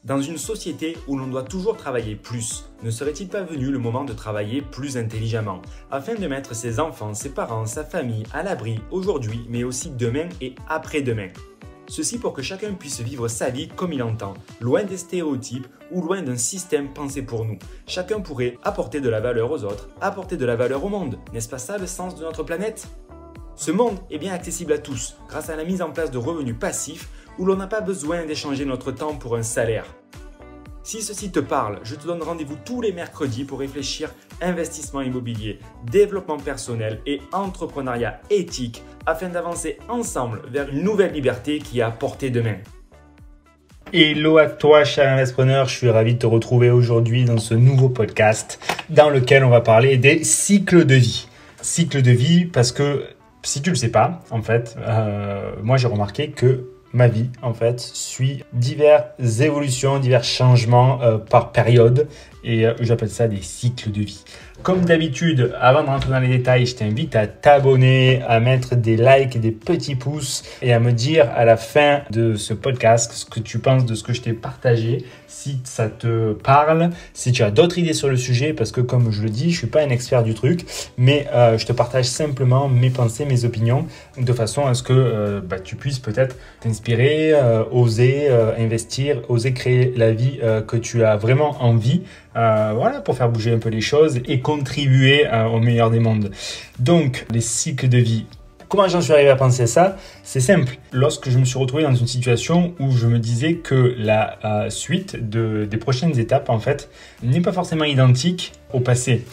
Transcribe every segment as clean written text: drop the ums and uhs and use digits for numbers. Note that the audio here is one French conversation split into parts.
Dans une société où l'on doit toujours travailler plus, ne serait-il pas venu le moment de travailler plus intelligemment, afin de mettre ses enfants, ses parents, sa famille à l'abri aujourd'hui, mais aussi demain et après-demain? Ceci pour que chacun puisse vivre sa vie comme il entend, loin des stéréotypes ou loin d'un système pensé pour nous. Chacun pourrait apporter de la valeur aux autres, apporter de la valeur au monde. N'est-ce pas ça le sens de notre planète? Ce monde est bien accessible à tous, grâce à la mise en place de revenus passifs où l'on n'a pas besoin d'échanger notre temps pour un salaire. Si ceci te parle, je te donne rendez-vous tous les mercredis pour réfléchir investissement immobilier, développement personnel et entrepreneuriat éthique afin d'avancer ensemble vers une nouvelle liberté qui est à portée de main. Hello à toi, cher investisseur, je suis ravi de te retrouver aujourd'hui dans ce nouveau podcast dans lequel on va parler des cycles de vie. Cycle de vie parce que si tu le sais pas, en fait, moi j'ai remarqué que ma vie, en fait, suit diverses évolutions, divers changements par période et j'appelle ça des cycles de vie. Comme d'habitude, avant de rentrer dans les détails, je t'invite à t'abonner, à mettre des likes et des petits pouces et à me dire à la fin de ce podcast ce que tu penses de ce que je t'ai partagé, si ça te parle, si tu as d'autres idées sur le sujet, parce que comme je le dis, je suis pas un expert du truc, mais je te partage simplement mes pensées, mes opinions, de façon à ce que tu puisses peut-être t'inspirer, oser investir, oser créer la vie que tu as vraiment envie. Voilà, pour faire bouger un peu les choses et contribuer au meilleur des mondes. Donc, les cycles de vie. Comment j'en suis arrivé à penser ça? C'est simple. Lorsque je me suis retrouvé dans une situation où je me disais que la suite des prochaines étapes, en fait, n'est pas forcément identique au passé.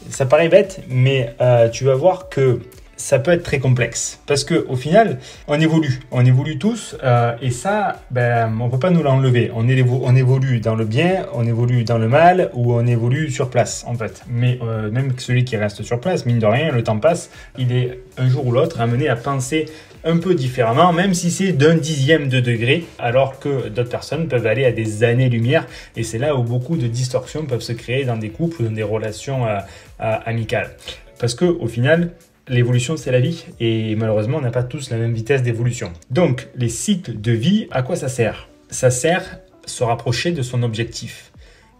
Ça paraît bête, mais tu vas voir que ça peut être très complexe parce que au final, on évolue tous et ça, on peut pas nous l'enlever. On évolue dans le bien, on évolue dans le mal ou on évolue sur place en fait. Mais même celui qui reste sur place, mine de rien, le temps passe, il est un jour ou l'autre amené à penser un peu différemment, même si c'est d'un dixième de degré, alors que d'autres personnes peuvent aller à des années-lumière et c'est là où beaucoup de distorsions peuvent se créer dans des couples ou dans des relations amicales. Parce que au final, l'évolution, c'est la vie et malheureusement, on n'a pas tous la même vitesse d'évolution. Donc, les cycles de vie, à quoi ça sert? Ça sert à se rapprocher de son objectif.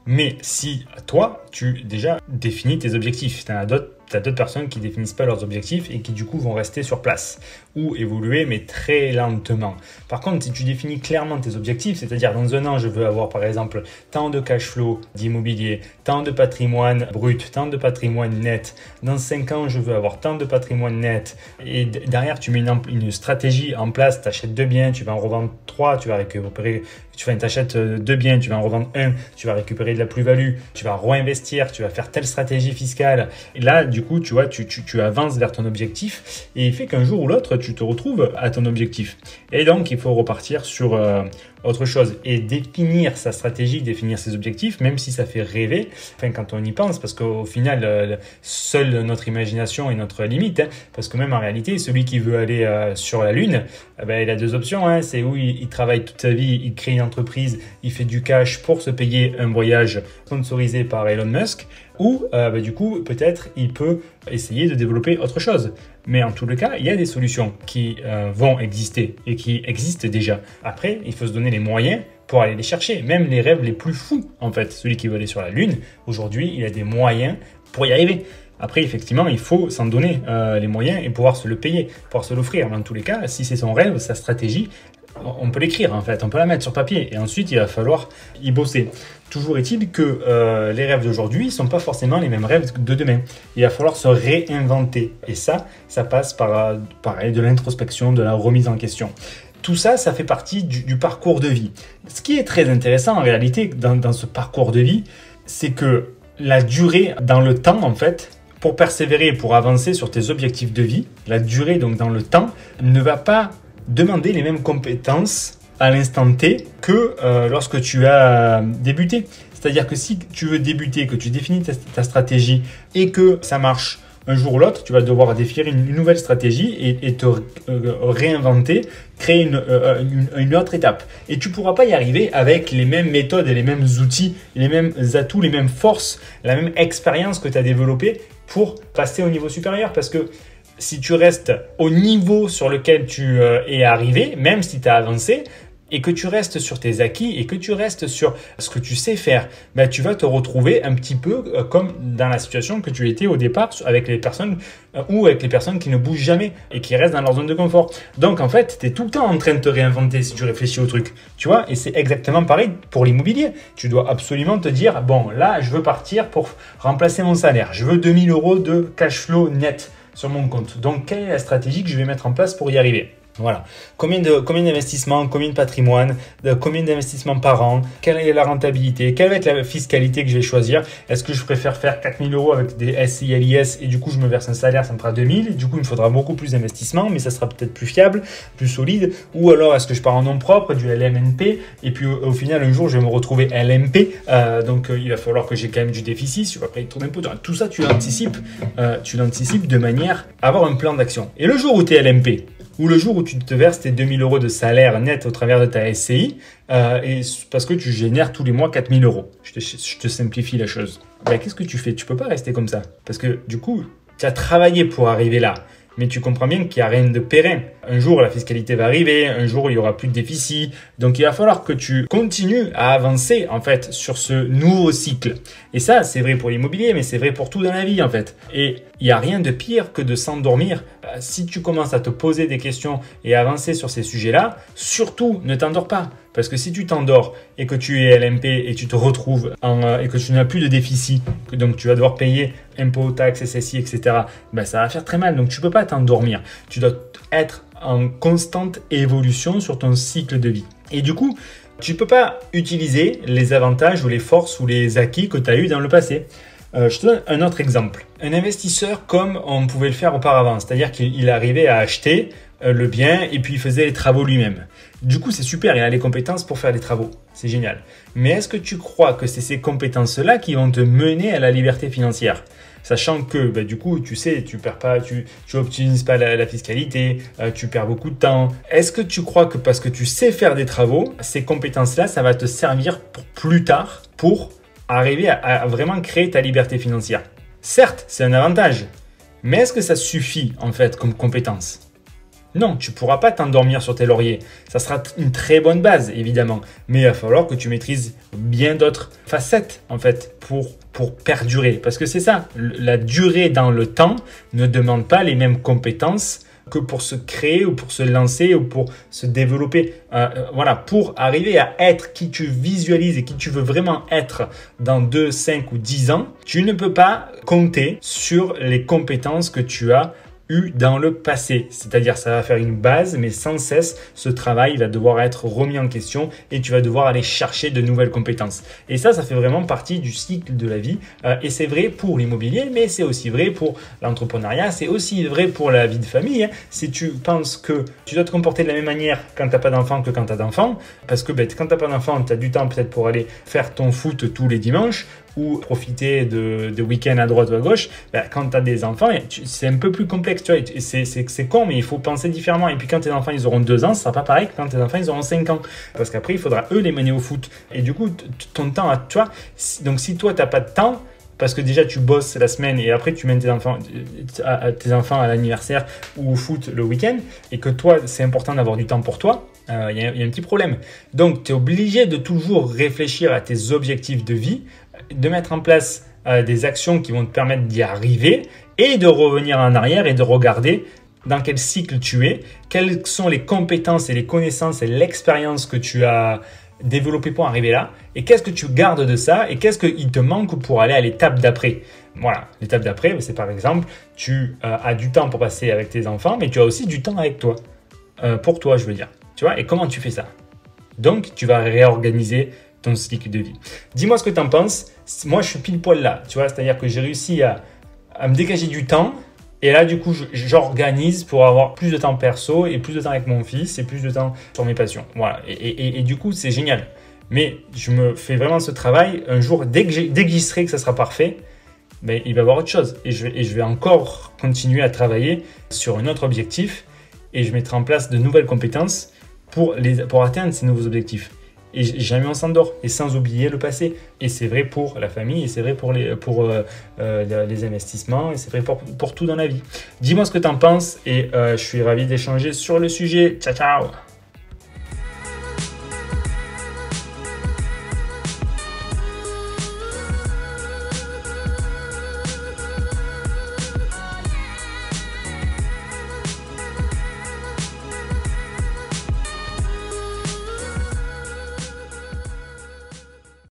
Mais si toi, tu déjà définis tes objectifs, tu as d'autres personnes qui définissent pas leurs objectifs et qui du coup vont rester sur place ou évoluer mais très lentement. Par contre, si tu définis clairement tes objectifs, c'est-à-dire dans un an, je veux avoir par exemple tant de cash flow d'immobilier, tant de patrimoine brut, tant de patrimoine net. Dans 5 ans, je veux avoir tant de patrimoine net. Et derrière, tu mets une stratégie en place, tu achètes 2 biens, tu vas en revendre 3, tu vas récupérer, tu achètes 2 biens, tu vas en revendre 1, tu vas récupérer de la plus-value, tu vas réinvestir, tu vas faire telle stratégie fiscale. Et là, du coup, tu vois, tu avances vers ton objectif et il fait qu'un jour ou l'autre, tu te retrouves à ton objectif. Et donc, il faut repartir sur autre chose et définir sa stratégie, définir ses objectifs, même si ça fait rêver, enfin, quand on y pense, parce qu'au final, seule notre imagination est notre limite, hein, parce que même en réalité, celui qui veut aller sur la Lune, il a 2 options, hein, c'est où il travaille toute sa vie, il crée une entreprise, il fait du cash pour se payer un voyage sponsorisé par Elon Musk, ou du coup, peut-être, il peut essayer de développer autre chose. Mais en tout le cas, il y a des solutions qui vont exister et qui existent déjà. Après, il faut se donner les moyens pour aller les chercher. Même les rêves les plus fous, en fait. Celui qui veut aller sur la Lune, aujourd'hui, il a des moyens pour y arriver. Après, effectivement, il faut s'en donner les moyens et pouvoir se le payer, pouvoir se l'offrir. Mais en tous les cas, si c'est son rêve, sa stratégie, on peut l'écrire en fait, on peut la mettre sur papier et ensuite il va falloir y bosser. Toujours est-il que les rêves d'aujourd'hui ne sont pas forcément les mêmes rêves de demain. Il va falloir se réinventer et ça passe par pareil, de l'introspection, de la remise en question. Tout ça, ça fait partie du parcours de vie. Ce qui est très intéressant en réalité dans ce parcours de vie, c'est que la durée dans le temps en fait, pour persévérer, pour avancer sur tes objectifs de vie, la durée donc dans le temps ne va pas demander les mêmes compétences à l'instant T que lorsque tu as débuté. C'est-à-dire que si tu veux débuter, que tu définis ta stratégie et que ça marche un jour ou l'autre, tu vas devoir définir une nouvelle stratégie et te réinventer, créer une autre étape. Et tu ne pourras pas y arriver avec les mêmes méthodes et les mêmes outils, les mêmes atouts, les mêmes forces, la même expérience que tu as développée pour passer au niveau supérieur. Parce que si tu restes au niveau sur lequel tu es arrivé, même si tu as avancé, et que tu restes sur tes acquis et que tu restes sur ce que tu sais faire, ben, tu vas te retrouver un petit peu comme dans la situation que tu étais au départ avec les personnes ou avec les personnes qui ne bougent jamais et qui restent dans leur zone de confort. Donc en fait, tu es tout le temps en train de te réinventer si tu réfléchis au truc, tu vois, et c'est exactement pareil pour l'immobilier. Tu dois absolument te dire, bon, là, je veux partir pour remplacer mon salaire. Je veux 2000 € de cash flow net sur mon compte. Donc, quelle est la stratégie que je vais mettre en place pour y arriver ? Voilà. Combien d'investissements, combien de patrimoine, combien d'investissements par an, quelle est la rentabilité, quelle va être la fiscalité que je vais choisir. Est-ce que je préfère faire 4000 € avec des SCI/LIS et du coup je me verse un salaire, ça me fera 2000, et du coup il me faudra beaucoup plus d'investissements, mais ça sera peut-être plus fiable, plus solide. Ou alors est-ce que je pars en nom propre, du LMNP, et puis au final un jour je vais me retrouver LMP, donc il va falloir que j'ai quand même du déficit, je vais pas payer trop d'impôts. Tout ça tu l'anticipes de manière à avoir un plan d'action. Et le jour où tu es LMP, ou le jour où tu te verses tes 2000 € de salaire net au travers de ta SCI, et parce que tu génères tous les mois 4000 €. Je te simplifie la chose. Ben, qu'est-ce que tu fais ? Tu peux pas rester comme ça. Parce que du coup, tu as travaillé pour arriver là. Mais tu comprends bien qu'il n'y a rien de périn. Un jour, la fiscalité va arriver. Un jour, il n'y aura plus de déficit. Donc, il va falloir que tu continues à avancer, en fait, sur ce nouveau cycle. Et ça, c'est vrai pour l'immobilier, mais c'est vrai pour tout dans la vie, en fait. Et il n'y a rien de pire que de s'endormir. Si tu commences à te poser des questions et à avancer sur ces sujets-là, surtout, ne t'endors pas. Parce que si tu t'endors et que tu es LMP et tu te retrouves et que tu n'as plus de déficit, donc tu vas devoir payer impôts, taxes, SSI, etc., ben ça va faire très mal. Donc tu ne peux pas t'endormir. Tu dois être en constante évolution sur ton cycle de vie. Et du coup, tu ne peux pas utiliser les avantages ou les forces ou les acquis que tu as eu dans le passé. Je te donne un autre exemple. Un investisseur comme on pouvait le faire auparavant, c'est-à-dire qu'il arrivait à acheter le bien et puis il faisait les travaux lui-même. Du coup, c'est super, il a les compétences pour faire les travaux. C'est génial. Mais est-ce que tu crois que c'est ces compétences-là qui vont te mener à la liberté financière ? Sachant que du coup, tu sais, tu perds pas, tu optimises pas la fiscalité, tu perds beaucoup de temps. Est-ce que tu crois que parce que tu sais faire des travaux, ces compétences-là, ça va te servir pour plus tard pour arriver à vraiment créer ta liberté financière ? Certes, c'est un avantage, mais est-ce que ça suffit en fait comme compétence ? Non, tu ne pourras pas t'endormir sur tes lauriers. Ça sera une très bonne base, évidemment. Mais il va falloir que tu maîtrises bien d'autres facettes, en fait, pour perdurer. Parce que c'est ça, la durée dans le temps ne demande pas les mêmes compétences que pour se créer ou pour se lancer ou pour se développer. Voilà, pour arriver à être qui tu visualises et qui tu veux vraiment être dans 2, 5 ou 10 ans, tu ne peux pas compter sur les compétences que tu as eu dans le passé. C'est-à-dire, ça va faire une base, mais sans cesse, ce travail va devoir être remis en question et tu vas devoir aller chercher de nouvelles compétences. Et ça fait vraiment partie du cycle de la vie. Et c'est vrai pour l'immobilier, mais c'est aussi vrai pour l'entrepreneuriat, c'est aussi vrai pour la vie de famille. Si tu penses que tu dois te comporter de la même manière quand tu n'as pas d'enfant que quand tu as d'enfant, parce que quand tu n'as pas d'enfant, tu as du temps peut-être pour aller faire ton foot tous les dimanches, ou profiter de week-ends à droite ou à gauche. Quand tu as des enfants, c'est un peu plus complexe. Tu vois, c'est con, mais il faut penser différemment. Et puis quand tes enfants ils auront 2 ans, ce sera pas pareil que quand tes enfants ils auront 5 ans. Parce qu'après, il faudra eux les mener au foot. Et du coup, ton temps, tu vois, donc si toi, tu n'as pas de temps, parce que déjà tu bosses la semaine et après tu mènes tes enfants à l'anniversaire ou au foot le week-end, et que toi, c'est important d'avoir du temps pour toi, il y a un petit problème. Donc, tu es obligé de toujours réfléchir à tes objectifs de vie, de mettre en place des actions qui vont te permettre d'y arriver et de revenir en arrière et de regarder dans quel cycle tu es, quelles sont les compétences et les connaissances et l'expérience que tu as développées pour arriver là, et qu'est-ce que tu gardes de ça et qu'est-ce qu'il te manque pour aller à l'étape d'après. Voilà, l'étape d'après, c'est par exemple, tu as du temps pour passer avec tes enfants, mais tu as aussi du temps avec toi, pour toi je veux dire. Tu vois, et comment tu fais ça ? Donc, tu vas réorganiser ton cycle de vie. Dis-moi ce que tu en penses. Moi, je suis pile poil là. Tu vois, c'est-à-dire que j'ai réussi à me dégager du temps. Et là, du coup, j'organise pour avoir plus de temps perso et plus de temps avec mon fils et plus de temps sur mes passions. Voilà. Et du coup, c'est génial. Mais je me fais vraiment ce travail. Un jour, dès que j'y serai, que ça sera parfait, ben, il va y avoir autre chose. Et je vais encore continuer à travailler sur un autre objectif. Et je mettrai en place de nouvelles compétences pour atteindre ces nouveaux objectifs. Et jamais on s'endort, et sans oublier le passé. Et c'est vrai pour la famille, et c'est vrai pour les investissements, et c'est vrai pour tout dans la vie. Dis-moi ce que tu en penses, et je suis ravi d'échanger sur le sujet. Ciao, ciao!